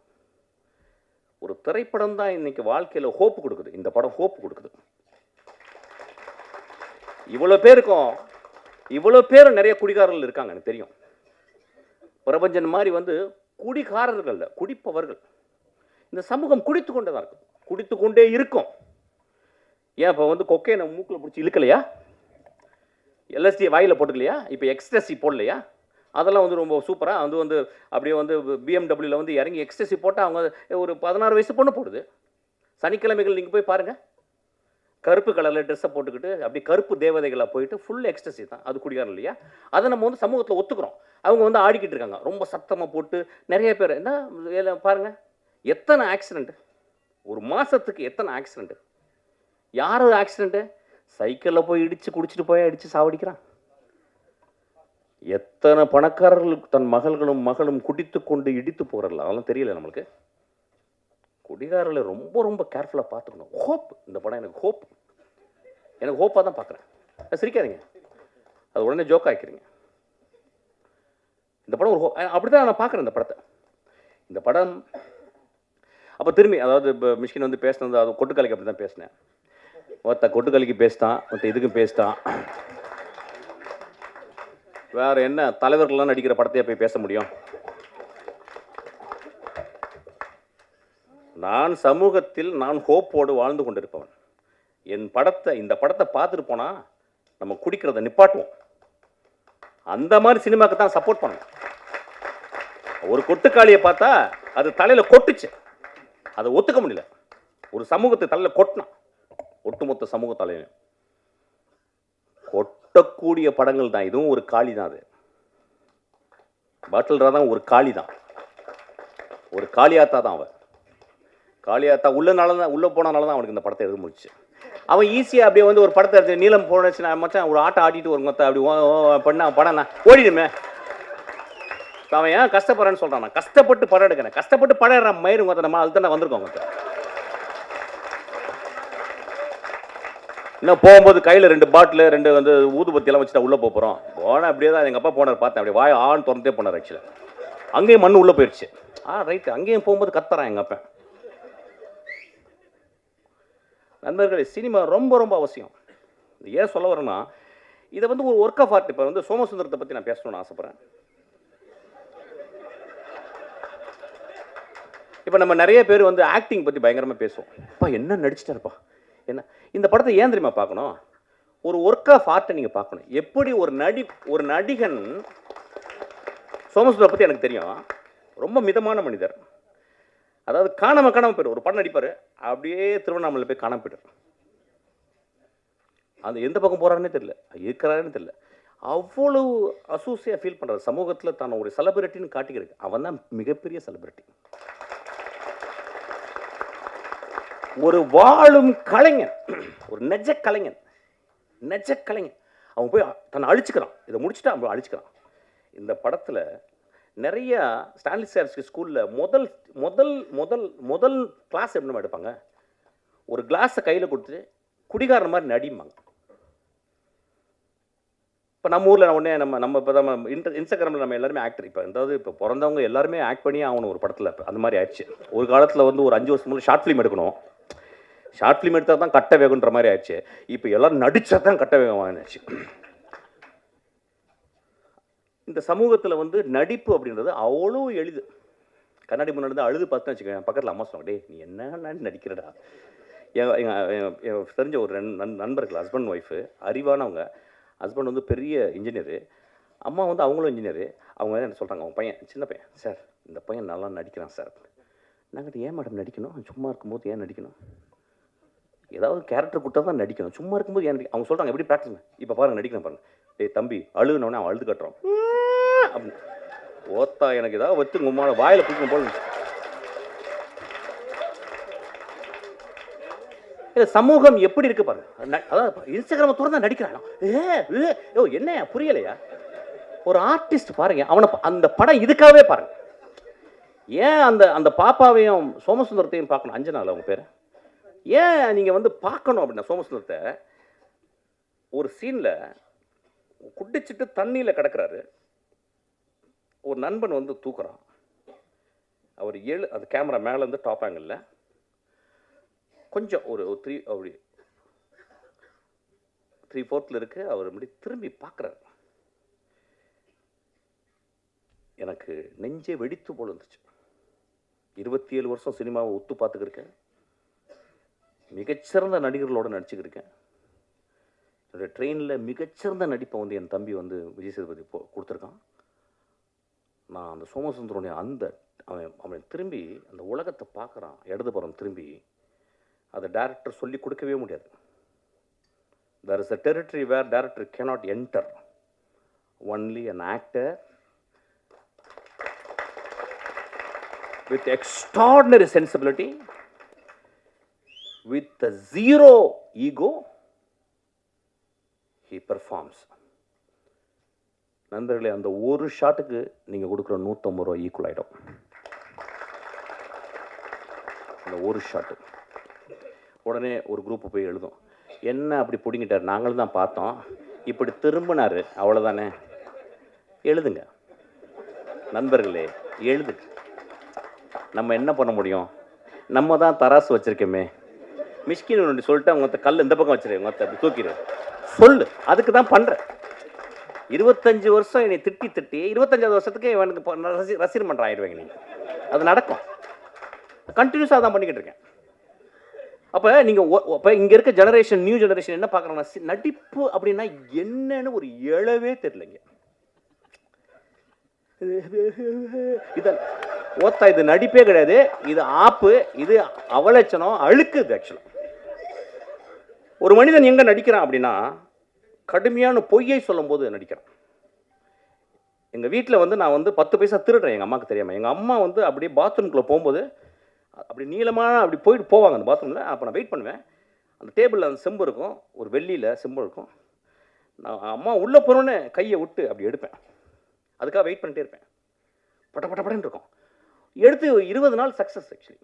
ஒரு திரைப்படம் தான் இன்னைக்கு வாழ்க்கையில் ஹோப் கொடுக்குது. இந்த படம் ஹோப் கொடுக்குது. இவ்வளோ பேர் நிறைய குடிகாரர்கள் இருக்காங்க எனக்கு தெரியும். பிரபஞ்சன் மாதிரி வந்து குடிகாரர்கள், குடிப்பவர்கள். இந்த சமூகம் குடித்து கொண்டே தான் இருக்கும், குடித்து கொண்டே இருக்கும். ஏன் இப்போ வந்து கொக்கையை மூக்கில் பிடிச்சி இழுக்கலையா? எல்எஸ்டி வாயில் போட்டுக்கலையா? இப்போ எக்ஸ்டசி போடலையா? அதெல்லாம் வந்து ரொம்ப சூப்பராக வந்து அப்படியே வந்து பிஎம்டபிள்யூவில் வந்து இறங்கி எக்ஸ்டசி போட்டால் அவங்க ஒரு 16 வயசு பொண்ணு போடுது. சனிக்கிழமைகள் நீங்கள் போய் பாருங்கள், கருப்பு கலரில் ட்ரெஸ்ஸை போட்டுக்கிட்டு அப்படி கருப்பு தேவதைகளாக போயிட்டு ஃபுல் எக்ஸ்டசி தான். அது குடிகாரம் இல்லையா? அதை நம்ம வந்து சமூகத்தில் ஒத்துக்கிறோம். அவங்க வந்து ஆடிக்கிட்டு இருக்காங்க ரொம்ப சத்தமாக போட்டு. நிறைய பேர் என்ன பாருங்கள், எத்தனை ஆக்சிடெண்ட்டு ஒரு மாதத்துக்கு, எத்தனை ஆக்சிடெண்ட்டு. யார் ஆக்சிடெண்ட்டு? சைக்கிளில் போய் இடித்து குடிச்சிட்டு போய் அடித்து சாவடிக்கிறான். எத்தனை பணக்காரர்களுக்கு தன் மகளும் குடித்து கொண்டு இடித்து போகிறல, அதெல்லாம் தெரியல நம்மளுக்கு. குடிகாரர்களை ரொம்ப ரொம்ப கேர்ஃபுல்லாக பார்த்துக்கணும். ஹோப், இந்த படம் எனக்கு ஹோப்பாக தான் பார்க்குறேன். சிரிக்காதீங்க, அது உடனே ஜோக் ஆக்கிக்கிறீங்க. இந்த படம் ஒரு அப்படி தான் நான் பார்க்குறேன் இந்த படத்தை. இந்த படம் அப்போ திரும்பி அதாவது இப்போ மிஷ்கின் வந்து பேசினது அது கொட்டுக்கலைக்கு அப்படி தான் பேசினேன். ஒருத்த கொட்டுக்கலைக்கு பேசிட்டான், ஒருத்த இதுக்கும் பேசிட்டான். வேற என்ன தலைவர்கள்லாம் நடிக்கிற படத்தையே போய் பேச முடியும்? நான் சமூகத்தில் நான் ஹோப்போடு வாழ்ந்து கொண்டிருப்பவன். இந்த படத்தை பார்த்துட்டு போனா நம்ம குடிக்கிறத நிப்பாட்டுவோம். அந்த மாதிரி சினிமாக்கு தான் சப்போர்ட் பண்ணணும். ஒரு கொட்டுக்காளியை பார்த்தா அது தலையில கொட்டுச்சு, அதை ஒத்துக்க முடியல. ஒரு சமூகத்தை தலையில கொட்டினான், ஒட்டுமொத்த சமூக தலைவன். கொட்டக்கூடிய படங்கள் தான் இதுவும் ஒரு காளி தான். அது பாட்டில் தான் ஒரு காளி தான், ஒரு காளியாத்தா தான். அவன் காளியாத்தா உள்ள போனனால தான் அவனுக்கு இந்த படத்தை எழுத முடிச்சு. அவன் ஈஸியாக அப்படியே வந்து ஒரு படத்தை எடுத்து நீளம் போனச்சுன்னா மச்சான் ஒரு ஆட்டம் ஆடிட்டு ஒரு மொத்தம் அப்படி பண்ண படம் நான் ஓடிடுமே. அவன் ஏன் கஷ்டப்படுறேன்னு சொல்கிறான். நான் கஷ்டப்பட்டு படம் எடுக்கிறேன், கஷ்டப்பட்டு படம் எடுறேன் மயிறு மொத்தம் நம்ம அது தானே வந்திருக்கோம். மொத்தம் இன்னும் போகும்போது கையில் 2 பாட்டில் 2 வந்து ஊதுபத்தியெல்லாம் வச்சுட்டா உள்ளே போகிறோம். போனால் அப்படியே தான் எங்கள் அப்பா போனார், பார்த்தேன் அப்படியே வாய் ஆண் திறந்தே போனார். ஆக்சுவலாக அங்கேயும் மண் உள்ளே போயிடுச்சு. ரைட்டு, அங்கேயும் போகும்போது கத்துறான் எங்கள் அப்பா. நண்பர்களே, சினிமா ரொம்ப ரொம்ப அவசியம். ஏன் சொல்ல வரேன்னா, இதை வந்து ஒரு ஒர்க் ஆஃப் ஆர்ட். இப்போ வந்து சோமசுந்தரத்தை பற்றி நான் பேசணும்னு ஆசைப்பட்றேன். இப்போ நம்ம நிறைய பேர் வந்து ஆக்டிங் பற்றி பயங்கரமாக பேசுவோம். அப்பா என்ன நடிச்சிட்டாருப்பா என்ன. இந்த படத்தை ஏன் தெரியுமா பார்க்கணும்? ஒரு ஒர்க் ஆஃப் ஆர்ட்டை நீங்கள் பார்க்கணும். எப்படி ஒரு நடிகன், சோமசுந்தரம் பற்றி எனக்கு தெரியும், ரொம்ப மிதமான மனிதர். அதாவது காணாமல் போய்டும். ஒரு படம் நடிப்பார், அப்படியே திருவண்ணாமலை போய் காணாமல் போய்ட்டார். அந்த எந்த பக்கம் போகிறாருன்னே தெரியல, இருக்கிறாருன்னு தெரியல. அவ்வளவு அசூசியாக ஃபீல் பண்ணுறாரு. சமூகத்தில் தான் ஒரு செலிபிரிட்டின்னு காட்டிக்கிறது. அவன் தான் மிகப்பெரிய செலிபிரிட்டி. ஒரு வாழும் கலைஞன், ஒரு நெஜ கலைஞன். அவன் போய் தன்னை அழிச்சுக்கிறான். இதை முடிச்சுட்டு அவன் அழிச்சுக்கிறான். இந்த படத்தில் நிறைய ஸ்டான்லிஸ்டார்ஸ்கி ஸ்கூலில் முதல் முதல் முதல் முதல் கிளாஸ் எப்படி எடுப்பாங்க? ஒரு கிளாஸை கையில் கொடுத்துட்டு குடிகாரன் மாதிரி நடிம்பாங்க. இப்போ நம்ம ஊரில் உடனே நம்ம இப்போ நம்ம இன்ஸ்டாகிராமில் நம்ம எல்லாருமே ஆக்டர். இப்போ பிறந்தவங்க எல்லாருமே ஆக்ட் பண்ணி ஆகணும் ஒரு படத்தில். இப்போ அந்த மாதிரி ஆயிடுச்சு. ஒரு காலத்தில் வந்து ஒரு 5 வருஷம் ஷார்ட் ஃபிலிம் எடுக்கணும். ஷார்ட் ஃபிலிம் எடுத்தால் தான் கட்ட வேகுன்ற மாதிரி ஆயிடுச்சு. இப்போ எல்லோரும் நடித்தா தான் கட்ட வேகம் ஆயிடுச்சு. இந்த சமூகத்தில் வந்து நடிப்பு அப்படின்றது அவ்வளோ எளிது. கண்ணாடி முன்னாடி தான் அழுது பார்த்துன்னு வச்சுக்கோங்க, பக்கத்தில் அம்மா சொல்லுவாங்க, டே நீ என்ன நடிக்கிறடா. எங்கள் தெரிஞ்ச ஒரு நண்பர்கள், ஹஸ்பண்ட் ஒய்ஃபு, அறிவானவங்க. ஹஸ்பண்ட் வந்து பெரிய இன்ஜினியரு, அம்மா வந்து அவங்களும் இன்ஜினியரு. அவங்க என்ன சொல்கிறாங்க, அவங்க பையன் சின்ன பையன், சார் இந்த பையன் நல்லா நடிக்கிறான் சார். நாங்கள் ஏன் மேடம் நடிக்கணும்? சும்மா இருக்கும்போது ஏன் நடிக்கணும்? ஏதாவது கேரக்டர் கொடுத்தா தான் நடிக்கணும், சும்மா இருக்கும்போது ஏன் அவங்க சொல்கிறாங்க. எப்படி ப்ராக்டிஸ்? இப்போ பாருங்க நடிக்கிறேன் பாருங்க. டேய் தம்பி அழுகுனோடனே அவன் அழுது கட்டுறான் அப்படின்னு. ஓத்தா எனக்கு ஏதாவது வச்சு உம்மால வாயில் பிடிக்கும் போல். இல்லை சமூகம் எப்படி இருக்கு பாருங்க. அதாவது இன்ஸ்டாகிராமை திறந்தா நடிக்கிறான். என்ன புரியலையா? ஒரு ஆர்டிஸ்ட் பாருங்க, அவனை அந்த படம் இதுக்காகவே பாருங்க. ஏன் அந்த பாப்பாவையும் சோமசுந்தரத்தையும் பார்க்கணும்? அஞ்சனால அவங்க பேர் ஏன் நீங்கள் வந்து பார்க்கணும் அப்படின்னா, சோமசுந்தரத்தை ஒரு சீனில் குடிச்சிட்டு தண்ணியில் கிடக்கிறாரு. ஒரு நண்பன் வந்து தூக்குறான். அவர் அது கேமரா மேலேருந்து டாப் ஆங்கிளில் கொஞ்சம் ஒரு 3/4 இருக்கு. அவர் இப்படி திரும்பி பார்க்குறாரு. எனக்கு நெஞ்சே வெடித்து போல இருந்துச்சு. 27 வருஷம் சினிமாவை ஒத்து பார்த்துக்கிருக்கேன். மிகச்சிறந்த நடிகர்களோடு நடிச்சுக்கிருக்கேன். என்னுடைய ட்ரெயினில் மிகச்சிறந்த நடிப்பை வந்து என் தம்பி வந்து விஜய் சேதுபதி கொடுத்துருக்கான். நான் அந்த சோமசுந்தரனுடைய அவன் திரும்பி அந்த உலகத்தை பார்க்குறான். இடதுபுறம் திரும்பி அதை டைரக்டர் சொல்லி கொடுக்கவே முடியாது. there is a territory where director cannot enter. Only an actor with extraordinary sensibility, with a zero ego, he performs. நண்பர்களே, அந்த ஒரு ஷாட்டுக்கு நீங்கள் கொடுக்குற 150 ரூபா ஈக்குவல் ஆகிடும். அந்த ஒரு ஷாட்டு உடனே ஒரு குரூப்பு போய் எழுதும், என்ன அப்படி பிடிங்கிட்டார், நாங்களும் தான் பார்த்தோம், இப்படி திரும்பினார், அவ்வளோதானே. எழுதுங்க. நண்பர்களே, எழுது. நம்ம என்ன பண்ண முடியும்? நம்ம தான் தராசு வச்சிருக்கோமே. மிஷ்கின் ஒன்று சொல்லிட்டு அவங்க கல் இந்த பக்கம் வச்சிரு, உங்க அப்படி தூக்கிடு. சொல்லு. அதுக்கு தான் பண்றேன். 25 வருஷம் என்னை திட்டி திட்டி 25வது வருஷத்துக்கு இவனுக்கு ரசிகர் மன்றம் ஆயிடுவாங்க நீங்க. அது நடக்கும். கண்டினியூஸாக தான் பண்ணிக்கிட்டு இருக்கேன். அப்போ நீங்கள் இப்போ இங்கே இருக்க ஜெனரேஷன், நியூ ஜெனரேஷன் என்ன பார்க்குறாங்கன்னா, நடிப்பு அப்படின்னா என்னன்னு ஒரு எழவே தெரியலைங்க. இது ஓத்தா, இது நடிப்பே கிடையாது, இது ஆப்பு, இது அவலட்சணம், அழுக்குது. ஆக்சுவலாக ஒரு மனிதன் எங்கே நடிக்கிறான் அப்படின்னா, கடுமையான பொய்யை சொல்லும் போது நடிக்கிறான். எங்கள் வீட்டில் வந்து நான் வந்து 10 பைசா திருடுறேன் எங்கள் அம்மாவுக்கு தெரியாமல். எங்கள் அம்மா வந்து அப்படியே பாத்ரூம்குள்ளே போகும்போது அப்படி நீளமாக அப்படி போயிட்டு போவாங்க அந்த பாத்ரூமில். அப்போ நான் வெயிட் பண்ணுவேன். அந்த டேபிளில் அந்த செம்பு இருக்கும், ஒரு வெள்ளியில் செம்பு இருக்கும். நான் அம்மா உள்ளே போகிறோன்னே கையை விட்டு அப்படி எடுப்பேன். அதுக்காக வெயிட் பண்ணிட்டே இருப்பேன். பட்ட பட்ட படன்னு இருக்கும். எடுத்து 20 நாள் சக்ஸஸ். ஆக்சுவலி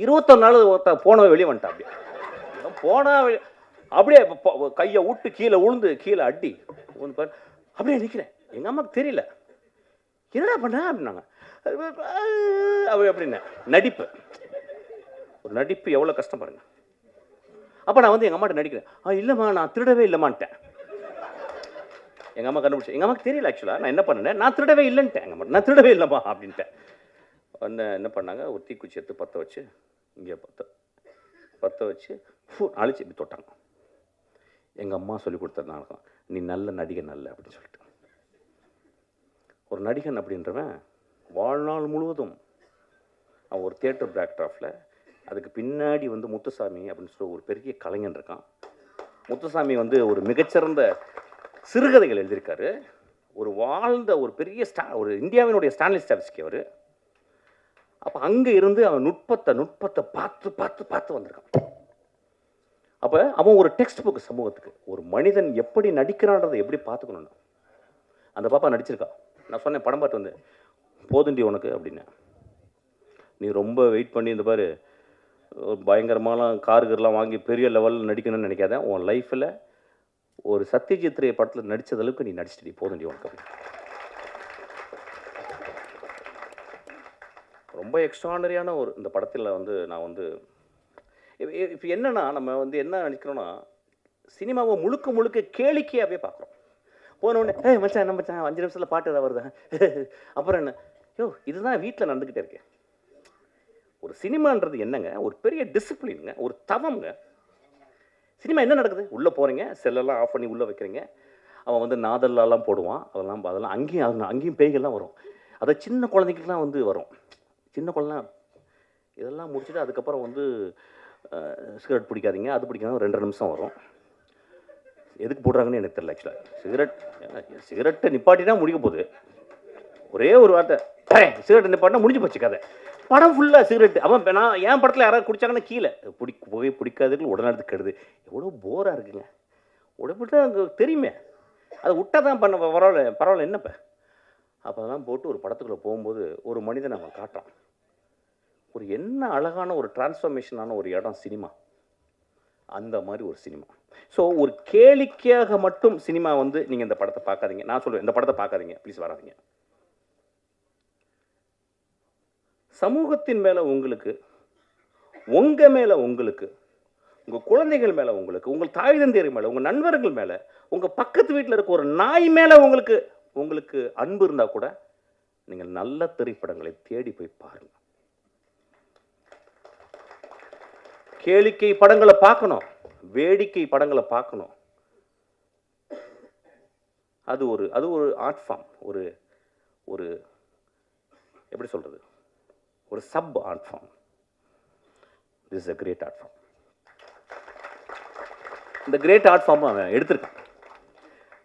21 நாள் போனவன் வெளியே வந்துட்டான். அப்படியே போனால் அப்படியே கையை விட்டு கீழே உளுந்து கீழே அடி ஒன்று அப்படியே நிற்கிறேன். எங்கள் அம்மாவுக்கு தெரியல, என்னடா பண்ண அப்படின்னாங்க. அப்படின்னா நடிப்பு, ஒரு நடிப்பு எவ்வளோ கஷ்டம் பாருங்க. அப்போ நான் வந்து எங்கள் அம்மாட்ட நடிக்கிறேன். இல்லைம்மா நான் திருடவே இல்லைம்மான்ட்டேன். எங்கள் அம்மா கண்டுபிடிச்சேன். எங்கள் அம்மாவுக்கு தெரியல ஆக்சுவலாக நான் என்ன பண்ணேன். நான் திருடவே இல்லைன்ட்டேன். எங்கள் அம்மா நான் திருடவே இல்லைம்மா அப்படின்ட்டேன். என்ன பண்ணாங்க, ஒரு தீக்குச்சி எடுத்து பற்ற வச்சு இங்கே பற்ற வச்சு அழிச்சு இப்படி தொட்டாங்க. எங்கள் அம்மா சொல்லி கொடுத்ததுனால நீ நல்ல நடிகன் நல்ல அப்படின்னு சொல்லிட்டு. ஒரு நடிகன் அப்படின்றவன் வாழ்நாள் முழுவதும் அவன் ஒரு தியேட்டர் பேக்ட்ராஃபில், அதுக்கு பின்னாடி வந்து முத்துசாமி அப்படின்னு சொல்லி ஒரு பெரிய கலைஞன் இருக்கான். முத்துசாமி வந்து ஒரு மிகச்சிறந்த சிறுகதைகள் எழுதியிருக்காரு. ஒரு வாழ்ந்த ஒரு பெரிய ஒரு இந்தியாவினுடைய ஸ்டான்லி ஸ்டாவிஸ்கி அவர். அப்போ அங்கே இருந்து அவன் நுட்பத்தை பார்த்து பார்த்து பார்த்து வந்திருக்கான். அப்போ அவன் ஒரு டெக்ஸ்ட் புக் சமூகத்துக்கு, ஒரு மனிதன் எப்படி நடிக்கிறான்றதை எப்படி பார்த்துக்கணும்னு. அந்த பாப்பா நடிச்சிருக்கா. நான் சொன்னேன் படம் பார்த்து வந்து, போதுண்டி உனக்கு அப்படின்னு. நீ ரொம்ப வெயிட் பண்ணி இந்த பாரு பயங்கரமாலாம் கார்கள்லாம் வாங்கி பெரிய லெவலில் நடிக்கணும்னு நினைக்காத. உன் லைஃப்பில் ஒரு சத்யஜித் ரே படத்தில் நடித்தது அளவுக்கு நீ நடிச்சிட்டு போதுண்டி உனக்கு அப்படின்னு. ரொம்ப எக்ஸ்ட்ரானரியான ஒரு இந்த படத்தில் வந்து நான் வந்து இப்போ என்னென்னா, நம்ம வந்து என்ன நினைக்கிறோன்னா, சினிமாவை முழுக்க முழுக்க கேளிக்கையாகவே பார்க்குறோம். போனோடனே மச்சான் என்ன மச்சான் 5 நிமிஷத்தில் பாட்டு ஏதாவது வருதா, அப்புறம் என்ன, இதுதான் வீட்டில் நடந்துக்கிட்டே இருக்கேன். ஒரு சினிமான்றது என்னங்க, ஒரு பெரிய டிசிப்ளின்ங்க, ஒரு தவம்ங்க. சினிமா என்ன நடக்குது, உள்ளே போகிறீங்க, செல்லெல்லாம் ஆஃப் பண்ணி உள்ளே வைக்கிறீங்க. அவன் வந்து நாதல்லாம் போடுவான், அதெல்லாம் அங்கேயும் பேய்கள்லாம் வரும். அதை சின்ன குழந்தைங்களுக்குலாம் வந்து வரும். சின்ன குழந்தை இதெல்லாம் முடிச்சுட்டு அதுக்கப்புறம் வந்து சிகரெட் பிடிக்காதீங்க, அது பிடிக்காத 2 நிமிஷம் வரும். எதுக்கு போடுறாங்கன்னு எனக்கு தெரியல. ஆக்சுவலாக சிகரெட்டை நிப்பாட்டினா முடிக்க போகுது. ஒரே ஒரு வார்த்தை சிகரெட்டை நிப்பாட்டினா முடிஞ்சு போச்சு கதை. படம் ஃபுல்லாக சிகரெட்டு. அவன் நான் என் படத்தில் யாராவது குடித்தாங்கன்னா கீழே புகை பிடிக்காதுக்கு உடனே கெடுது. எவ்வளோ போராக இருக்குங்க. உடம்புட்டு அங்கே தெரியுமே, அதை விட்டால் தான் பரவாயில்ல என்னப்போ. அப்போ தான் போட்டு ஒரு படத்துக்குள்ளே போகும்போது ஒரு மனிதனை அவன் காட்டுறான். ஒரு என்ன அழகான ஒரு டிரான்ஸ்ஃபர்மேஷனான ஒரு இடம் சினிமா. அந்த மாதிரி ஒரு சினிமா. ஸோ ஒரு கேளிக்கையாக மட்டும் சினிமா வந்து நீங்கள் இந்த படத்தை பார்க்காதீங்க. நான் சொல்லுவேன், இந்த படத்தை பார்க்காதீங்க, ப்ளீஸ் வராதிங்க. சமூகத்தின் மேலே உங்களுக்கு, உங்கள் மேலே உங்களுக்கு, உங்கள் குழந்தைகள் மேலே உங்களுக்கு, உங்கள் தாய் தந்தையர் மேலே, உங்கள் நண்பர்கள் மேலே, உங்கள் பக்கத்து வீட்டில் இருக்க ஒரு நாய் மேலே உங்களுக்கு அன்பு இருந்தால் கூட நீங்கள் நல்ல திரைப்படங்களை தேடி போய் பாருங்கள். கேளிக்கை படங்களை பார்க்கணும், வேடிக்கை படங்களை பார்க்கணும். அது ஒரு ஆர்ட் ஃபார்ம். ஒரு எப்படி சொல்கிறது, ஒரு sub art form. This is a great art form. இந்த கிரேட் ஆர்ட் ஃபார்ம் அவன் எடுத்திருக்கான்.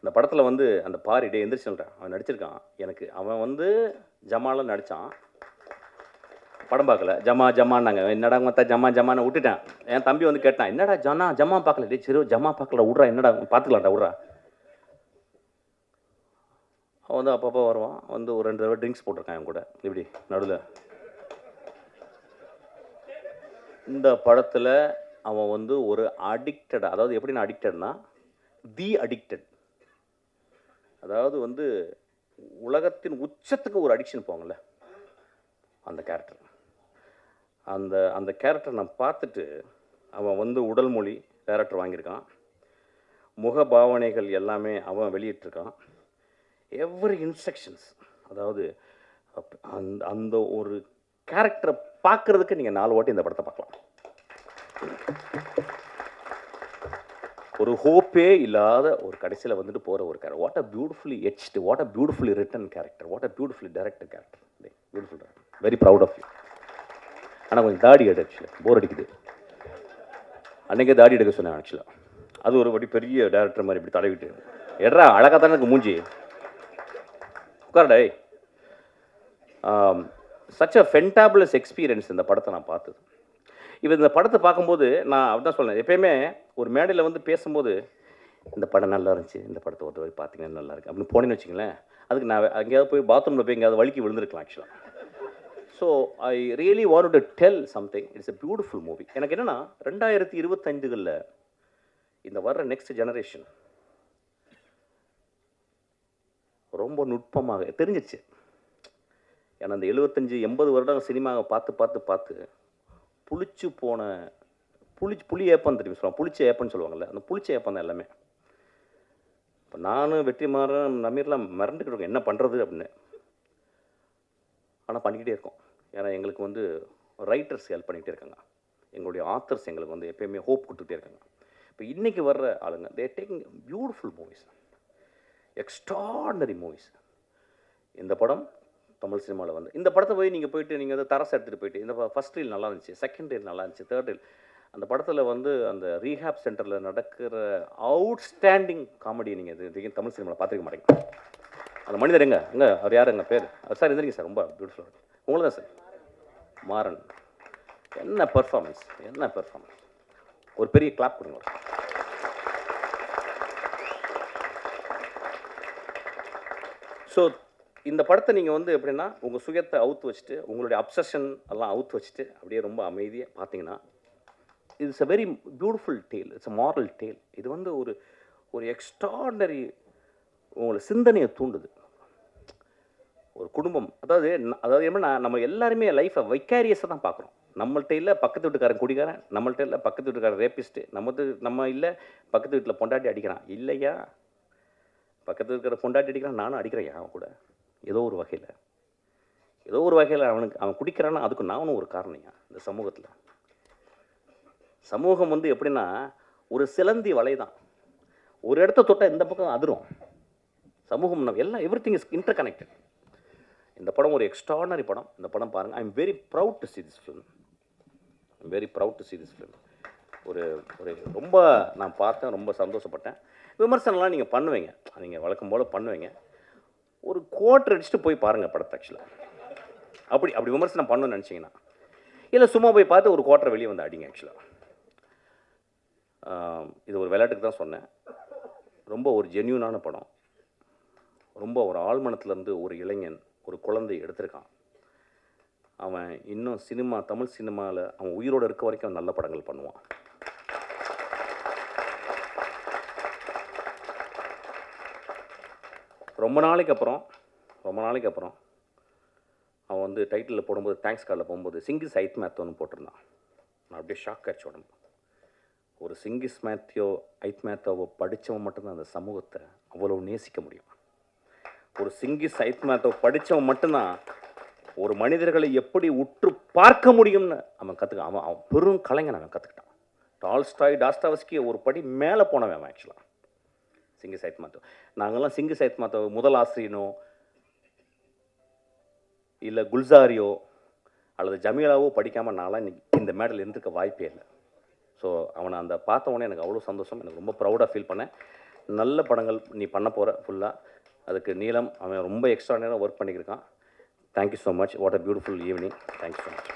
இந்த படத்தில் வந்து அந்த பாரிடே எந்திரிச்சுல்றான் அவன் நடிச்சிருக்கான். எனக்கு அவன் வந்து ஜமாலாம் நடித்தான். படம் பார்க்கல, ஜமான்னாங்க. என்னடா மொத்த ஜமான்னு விட்டுட்டேன். என் தம்பி வந்து கேட்டான், என்னடா ஜமா பார்க்கல. டே சரி ஜமா பார்க்கல, விட்றா, என்னடா பார்த்துக்கலாம்டா விட்றா. அவன் வந்து அப்பப்போ வருவான், வந்து ஒரு 2 தடவை ட்ரிங்க்ஸ் போட்டிருக்கான் என் கூட இப்படி நடுவில். இந்த படத்தில் அவன் வந்து ஒரு அடிக்டட், அதாவது எப்படின்னா அடிக்டட்னா தி அடிக்டட். அதாவது வந்து உலகத்தின் உச்சத்துக்கு ஒரு அடிக்ஷன் போங்கள்ல, அந்த கேரக்டர். அந்த அந்த கேரக்டர் நான் பார்த்துட்டு, அவன் வந்து உடல் மொழி டைரக்டர் வாங்கியிருக்கான். முக பாவனைகள் எல்லாமே அவன் வெளியிட்டிருக்கான். எவ்ரி இன்ஸ்ட்ரக்ஷன்ஸ், அதாவது அந்த அந்த ஒரு கேரக்டரை பார்க்குறதுக்கு நீங்கள் 4 வாட்டி இந்த படத்தை பார்க்கலாம். ஒரு ஹோப்பே இல்லாத ஒரு கடைசியில் வந்துட்டு போகிற ஒரு character. What a beautifully etched, what a beautifully written character, what a beautifully director character. Beautiful director, very proud of you. ஆனால் கொஞ்சம் தாடி எடு, ஆக்சுவலாக போர் அடிக்குது. அன்றைக்கே தாடி எடுக்க சொன்னேன் ஆக்சுவலாக. அது ஒரு வாட்டி பெரிய டேரக்டர் மாதிரி இப்படி தடவிட்டு, எட்ரா அழகாக தானே எனக்கு மூஞ்சி, உட்காரடே. சச் அ ஃபென்டாபுலஸ் எக்ஸ்பீரியன்ஸ் இந்த படத்தை நான் பார்த்தது. இப்போ இந்த படத்தை பார்க்கும்போது நான் அப்படிதான் சொல்லேன், எப்பயுமே ஒரு மேடையில் வந்து பேசும்போது இந்த படம் நல்லா இருந்துச்சு, இந்த படத்தை ஒரு தடவை பார்த்தீங்கன்னா நல்லா இருக்குது அப்படின்னு போனேன்னு வச்சுங்களேன், அதுக்கு நான் எங்கேயாவது போய் பாத்ரூமில் போய் எங்கேயாவது வலிக்கு விழுந்திருக்கலாம் ஆக்சுவலாக. So I really want to tell something. It's a beautiful movie. எனக்கு என்னென்னா 2025களில் இந்த வர்ற நெக்ஸ்ட் ஜெனரேஷன் ரொம்ப நுட்பமாக தெரிஞ்சிச்சு. ஏன்னா அந்த 75-80 வருடம் சினிமாவை பார்த்து புளிச்சு போன புளி ஏப்பம் தெரியும் சொல்லுவாங்க, புளிச்ச ஏப்பம்னு சொல்லுவாங்கள்ல, அந்த புளிச்ச ஏப்பம் தான் எல்லாமே. இப்போ நானும் வெற்றிமாறன் நமீர்லாம் மறந்துக்கிட்டு இருக்கோம் என்ன பண்ணுறது அப்படின்னு. ஆனால் பண்ணிக்கிட்டே இருக்கோம். ஏன்னா எங்களுக்கு வந்து ரைட்டர்ஸ் ஹெல்ப் பண்ணிகிட்டே இருக்காங்க, எங்களுடைய ஆத்தர்ஸ் எங்களுக்கு வந்து எப்பயுமே ஹோப் கொடுத்துட்டே இருக்காங்க. இப்போ இன்றைக்கி வர்ற ஆளுங்க தே taking beautiful movies, extraordinary movies. இந்த படம் தமிழ் சினிமாவில் வந்து இந்த படத்தை போய் நீங்கள் போயிட்டு நீங்கள் வந்து தரசு எடுத்துகிட்டு போயிட்டு இந்த ஃபஸ்ட் ரீல் நல்லா இருந்துச்சு, செகண்ட் ரீல் நல்லா இருந்துச்சு, தேர்ட் ரீல், அந்த படத்தில் வந்து அந்த ரீஹாப் சென்டரில் நடக்கிற அவுட்ஸ்டாண்டிங் காமெடி நீங்கள் இது தமிழ் சினிமாவில் பார்த்துருக்க மாட்டேங்க. அந்த மனிதர் எங்கே அவர் யார், எங்கள் பேர் அவர் சார் இருந்திருக்கீங்க சார், ரொம்ப பியூட்டிஃபுல்லாக இருக்கும் உங்களுக்கு தான் சார். மாறன் என்ன பெர்ஃபார்மன்ஸ், என்ன பெர்ஃபார்மன்ஸ், ஒரு பெரிய கிளாப் கொடுங்க. ஸோ இந்த படத்தை நீங்கள் வந்து எப்படின்னா உங்கள் சுயத்தை அவுத்து வச்சுட்டு உங்களுடைய அப்சஷன் எல்லாம் அவுத்து வச்சுட்டு அப்படியே ரொம்ப அமைதியாக பார்த்தீங்கன்னா it's a very beautiful tale, it's a moral tale. இது வந்து ஒரு ஒரு எக்ஸ்ட்ராடனரி உங்களை சிந்தனையை தூண்டுது. ஒரு குடும்பம், அதாவது என்னன்னா நம்ம எல்லாருமே லைஃப்பை வைக்காரியஸாக தான் பார்க்குறோம். நம்மள்ட்ட இல்லை பக்கத்து வீட்டுக்காரன் குடிக்காரன், நம்மள்ட்ட இல்லை பக்கத்து வீட்டுக்காரன் ரேப்பிஸ்ட்டு, நம்ம இல்லை பக்கத்து வீட்டில் பொண்டாட்டி அடிக்கிறான், இல்லையா பக்கத்து இருக்கிற பொண்டாட்டி அடிக்கிறான், நானும் அடிக்கிறேன் அவன் கூட. ஏதோ ஒரு வகையில் அவன் குடிக்கிறான்னா அதுக்கு நானும் ஒரு காரணியா. இந்த சமூகம் வந்து எப்படின்னா ஒரு சிலந்தி வலை தான், ஒரு இடத்த தொட்டால் இந்த பக்கம் அதிரும். சமூகம் எல்லாம் எவ்ரிதிங் இஸ் இன்டர் கனெக்டட். இந்த படம் ஒரு எக்ஸ்ட்ராடனரி படம். இந்த படம் பாருங்கள். I am very proud to see this film. ஒரு ஒரு ரொம்ப நான் பார்த்தேன், ரொம்ப சந்தோஷப்பட்டேன். விமர்சனம்லாம் நீங்கள் பண்ணுவீங்க, நீங்கள் வழக்கம் போல் பண்ணுவீங்க. ஒரு குவார்ட்டர் அடிச்சுட்டு போய் பாருங்கள் படத்தை. ஆக்சுவலாக அப்படி விமர்சனம் பண்ணணும்னு நினச்சிங்கன்னா, இல்லை சும்மா போய் பார்த்து ஒரு குவார்ட்டர் வெளியே வந்து அடிங்க. ஆக்சுவலாக இது ஒரு விளையாட்டுக்கு தான் சொன்னேன். ரொம்ப ஒரு ஜென்யூனான படம். ரொம்ப ஒரு ஆழ்மனத்துலேருந்து ஒரு இளைஞன், ஒரு குழந்தை எடுத்திருக்கான். அவன் இன்னும் தமிழ் சினிமாவில் அவன் உயிரோடு இருக்க வரைக்கும் அவன் நல்ல படங்கள் பண்ணுவான். ரொம்ப நாளைக்கு அப்புறம் அவன் வந்து டைட்டிலில் போடும்போது தேங்க்ஸ் கார்டில் போகும்போது சிங்கிஸ் ஐத் மேத்தோன்னு போட்டிருந்தான். நான் அப்படியே ஷாக் ஆச்சு உடம்பு. ஒரு சிங்கிஸ் ஐத் மேத்தோவை படித்தவன் மட்டும்தான் அந்த சமூகத்தை அவ்வளோ நேசிக்க முடியும். ஒரு சிங்கிஸ் ஐத் மேத்தோவை படித்தவன் மட்டும்தான் ஒரு மனிதர்களை எப்படி உற்று பார்க்க முடியும்னு அவன் கற்றுக்கான். அவன் பெரும் கலைஞன். அவன் கற்றுக்கிட்டான். டால்ஸ்டாய், டாஸ்டாவஸ்கி ஒரு படி மேலே போனவன் அவன். ஆக்சுவலாக சிங்கிஸ் ஐத் மேத்தோ, நாங்கள்லாம் சிங்கிஸ் ஐத் மேத்தோ முதல் ஆசிரியனோ இல்லை குல்சாரியோ அல்லது ஜமீலாவோ படிக்காமல் நான்லாம் இன்னைக்கு இந்த மேடல் இருந்துக்க வாய்ப்பே இல்லை. ஸோ அவனை அந்த பார்த்த உடனே எனக்கு அவ்வளோ சந்தோஷம். எனக்கு ரொம்ப ப்ரௌடாக ஃபீல் பண்ணேன். நல்ல படங்கள் நீ பண்ண போகிற ஃபுல்லாக. அதுக்கு நீலம் அவன் ரொம்ப எக்ஸ்ட்ரானரியாக ஒர்க் பண்ணியிருக்கான். Thank you so much. What a beautiful evening. Thank you so much.